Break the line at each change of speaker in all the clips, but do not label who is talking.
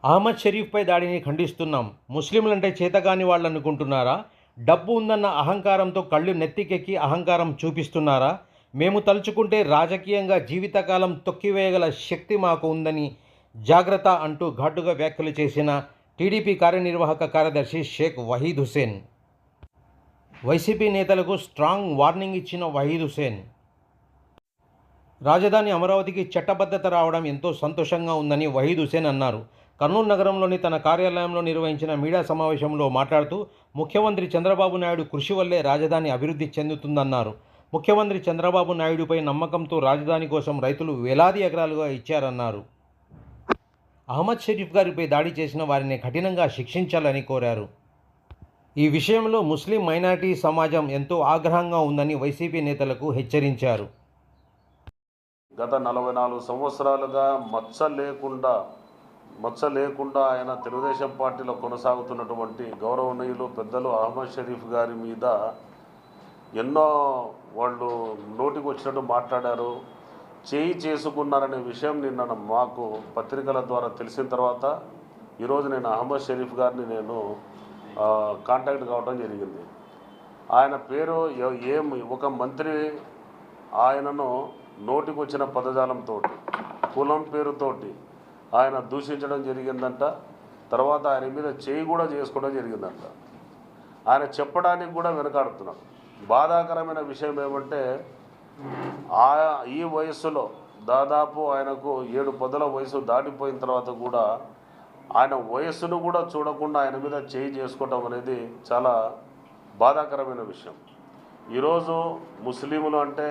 అహ్మద్ షరీఫ్పై దాడిని ఖండిస్తున్నాం. ముస్లింలంటే చేతగాని వాళ్ళనుకుంటున్నారా? డబ్బు ఉందన్న అహంకారంతో కళ్ళు నెత్తికెక్కి అహంకారం చూపిస్తున్నారా? మేము తలుచుకుంటే రాజకీయంగా జీవితకాలం తొక్కివేయగల శక్తి మాకు ఉందని జాగ్రత్త అంటూ ఘాటుగా వ్యాఖ్యలు చేసిన టీడీపీ కార్యనిర్వాహక కార్యదర్శి షేక్ వహీద్ హుసేన్. వైసీపీ నేతలకు స్ట్రాంగ్ వార్నింగ్ ఇచ్చిన వహీద్ హుసేన్. రాజధాని అమరావతికి చట్టబద్ధత రావడం ఎంతో సంతోషంగా ఉందని వహీద్ హుసేన్ అన్నారు. కర్నూలు నగరంలోని తన కార్యాలయంలో నిర్వహించిన మీడియా సమావేశంలో మాట్లాడుతూ ముఖ్యమంత్రి చంద్రబాబు నాయుడు కృషి వల్లే రాజధాని అభివృద్ధి చెందుతుందన్నారు. ముఖ్యమంత్రి చంద్రబాబు నాయుడుపై నమ్మకంతో రాజధాని కోసం రైతులు వేలాది ఎకరాలుగా ఇచ్చారన్నారు. అహ్మద్ షరీఫ్ గారిపై దాడి చేసిన వారిని కఠినంగా శిక్షించాలని కోరారు. ఈ విషయంలో ముస్లిం మైనారిటీ సమాజం ఎంతో ఆగ్రహంగా ఉందని వైసీపీ నేతలకు హెచ్చరించారు.
గత 44 సంవత్సరాలుగా మచ్చ లేకుండా ఆయన తెలుగుదేశం పార్టీలో కొనసాగుతున్నటువంటి గౌరవనీయులు పెద్దలు అహ్మద్ షరీఫ్ గారి మీద ఎన్నో వాళ్ళు నోటికి వచ్చినట్టు మాట్లాడారు, చేయి చేసుకున్నారనే విషయం నిన్న మాకు పత్రికల ద్వారా తెలిసిన తర్వాత ఈరోజు నేను అహ్మద్ షరీఫ్ గారిని నేను కాంటాక్ట్ కావడం జరిగింది. ఆయన పేరు ఒక మంత్రి ఆయనను నోటికి వచ్చిన పదజాలంతో కులం పేరుతోటి ఆయన దూషించడం జరిగిందంట. తర్వాత ఆయన మీద చేయి కూడా చేసుకోవడం జరిగిందంట. ఆయన చెప్పడానికి కూడా వెనకాడుతున్నాడు. బాధాకరమైన విషయం ఏమంటే ఈ వయస్సులో దాదాపు ఆయనకు 7 పదుల వయసు దాటిపోయిన తర్వాత కూడా ఆయన వయస్సును కూడా చూడకుండా ఆయన మీద చేయి చేసుకోవడం అనేది చాలా బాధాకరమైన విషయం. ఈరోజు ముస్లింలు అంటే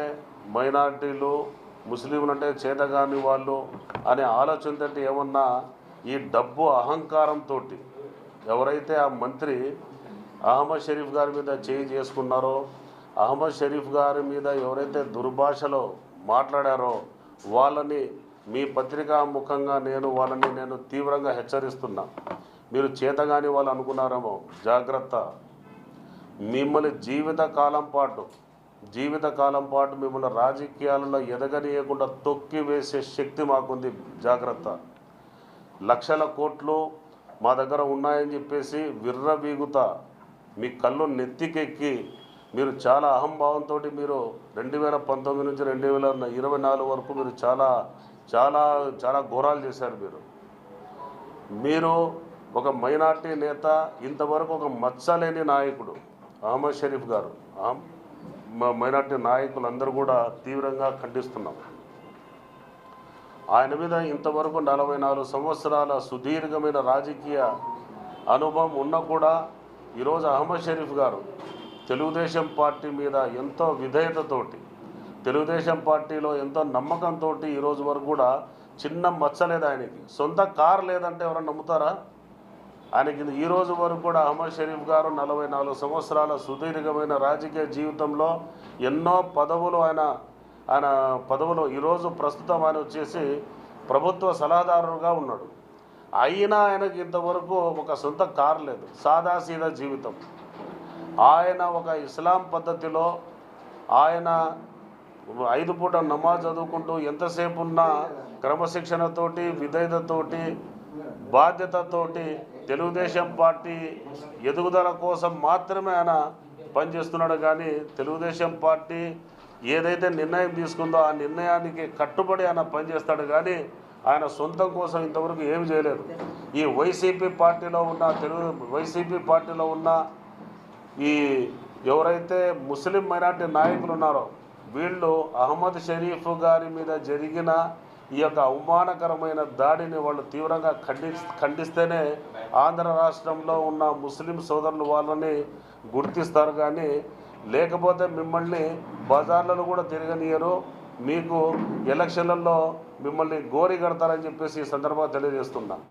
మైనారిటీలు, ముస్లింలు అంటే చేతగాని వాళ్ళు అనే ఆలోచనతో ఏమన్నా ఈ డబ్బు అహంకారంతో ఎవరైతే ఆ మంత్రి అహ్మద్ షరీఫ్ గారి మీద చేయి చేసుకున్నారో, అహ్మద్ షరీఫ్ గారి మీద ఎవరైతే దుర్భాషలో మాట్లాడారో వాళ్ళని మీ పత్రికా ముఖంగా నేను తీవ్రంగా హెచ్చరిస్తున్నా. మీరు చేతగాని వాళ్ళు అనుకున్నారేమో, జాగ్రత్త. మిమ్మల్ని జీవితకాలం పాటు మిమ్మల్ని రాజకీయాలలో ఎదగనీయకుండా తొక్కి వేసే శక్తి మాకుంది, జాగ్రత్త. లక్షల కోట్లు మా దగ్గర ఉన్నాయని చెప్పేసి విర్రబీగుతా మీ కళ్ళు నెత్తికెక్కి మీరు చాలా అహంభావంతో మీరు 2019 నుంచి 2024 వరకు మీరు చాలా చాలా చాలా ఘోరాలు చేశారు. మీరు ఒక మైనార్టీ నేత, ఇంతవరకు ఒక మచ్చలేని నాయకుడు అహ్మద్ షరీఫ్ గారు. మైనార్టీ నాయకులందరూ కూడా తీవ్రంగా ఖండిస్తున్నాం. ఆయన మీద ఇంతవరకు 44 సంవత్సరాల సుదీర్ఘమైన రాజకీయ అనుభవం ఉన్నా కూడా ఈరోజు అహ్మద్ షరీఫ్ గారు తెలుగుదేశం పార్టీ మీద ఎంతో విధేయతతోటి, తెలుగుదేశం పార్టీలో ఎంతో నమ్మకంతో ఈరోజు వరకు కూడా చిన్న మచ్చ లేదు ఆయనకి. సొంత కారు లేదంటే ఎవరైనా నమ్ముతారా? ఆయనకి ఈ రోజు వరకు కూడా అహ్మద్ షరీఫ్ గారు 44 సంవత్సరాల సుదీర్ఘమైన రాజకీయ జీవితంలో ఎన్నో పదవులు ఆయన పదవులు ఈరోజు ప్రస్తుతం ఆయన వచ్చేసి ప్రభుత్వ సలహాదారుగా ఉన్నాడు. అయినా ఆయనకి ఇంతవరకు ఒక సొంత కారు లేదు, సాదాసీదా జీవితం. ఆయన ఒక ఇస్లాం పద్ధతిలో ఆయన 5 పూట నమాజ్ చదువుకుంటూ ఎంతసేపు ఉన్నా క్రమశిక్షణతోటి, విధేయతతోటి, బాధ్యతతోటి తెలుగుదేశం పార్టీ ఎదుగుదల కోసం మాత్రమే ఆయన పనిచేస్తున్నాడు. కానీ తెలుగుదేశం పార్టీ ఏదైతే నిర్ణయం తీసుకుందో ఆ నిర్ణయానికి కట్టుబడి ఆయన పనిచేస్తాడు. కానీ ఆయన సొంతం కోసం ఇంతవరకు ఏమి చేయలేదు. ఈ వైసీపీ పార్టీలో ఉన్న ఈ ఎవరైతే ముస్లిం మైనార్టీ నాయకులు ఉన్నారో వీళ్ళు అహ్మద్ షరీఫ్ గారి మీద జరిగిన ఈ యొక్క అవమానకరమైన దాడిని వాళ్ళు తీవ్రంగా ఖండిస్తేనే ఆంధ్ర రాష్ట్రంలో ఉన్న ముస్లిం సోదరులు వాళ్ళని గుర్తిస్తారు. కానీ లేకపోతే మిమ్మల్ని బజార్లలో కూడా తిరగనియరు, మీకు ఎలక్షన్లలో మిమ్మల్ని గోరి కడతారని చెప్పేసి ఈ సందర్భంగా తెలియజేస్తున్నా.